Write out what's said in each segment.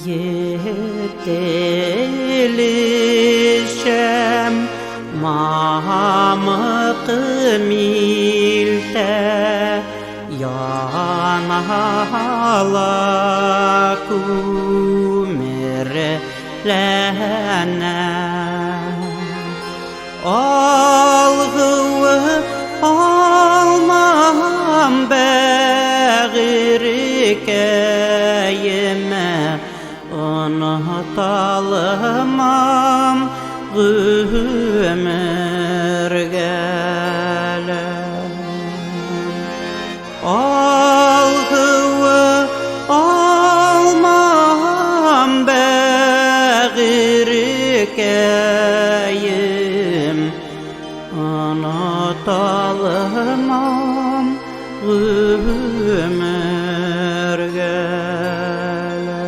Yetelişem mamık milte yanala kumerlene algıvı almam beğirikeyime unutalımam gümür gele algıvı almam beğirikeyim unutalımam gümür gele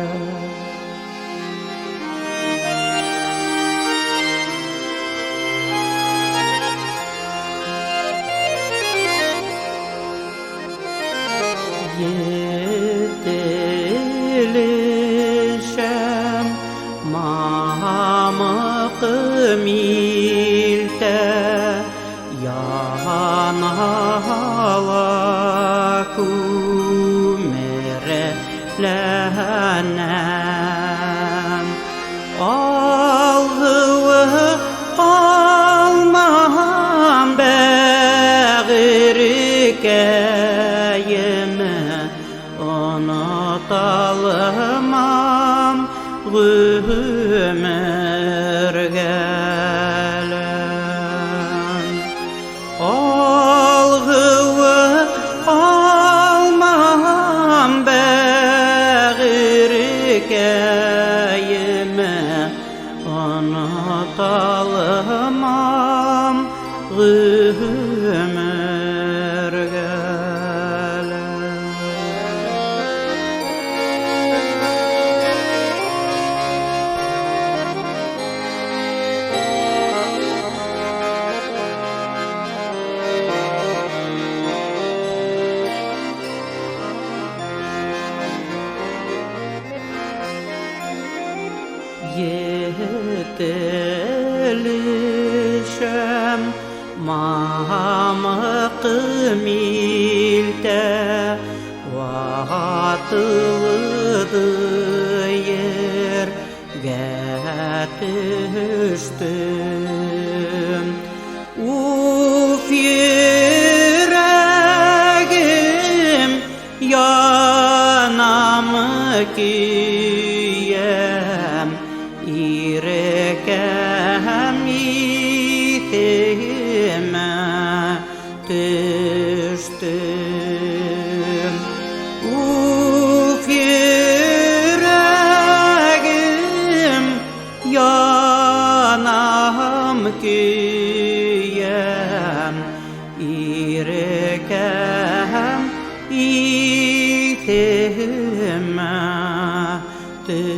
Yetelişem mamık milte yanala kumerlenem algıvı almam beğirikeyime unutalımam gümür gelen algıvı almam beğirikeyime unutalımam gümür gelen Yetelişem mamık milte vatılıdı yer getiştim uf yüreğim yanamı kiyem İrekem itime düştüm uf yüreğim yanam kiyem İrekem itime düştüm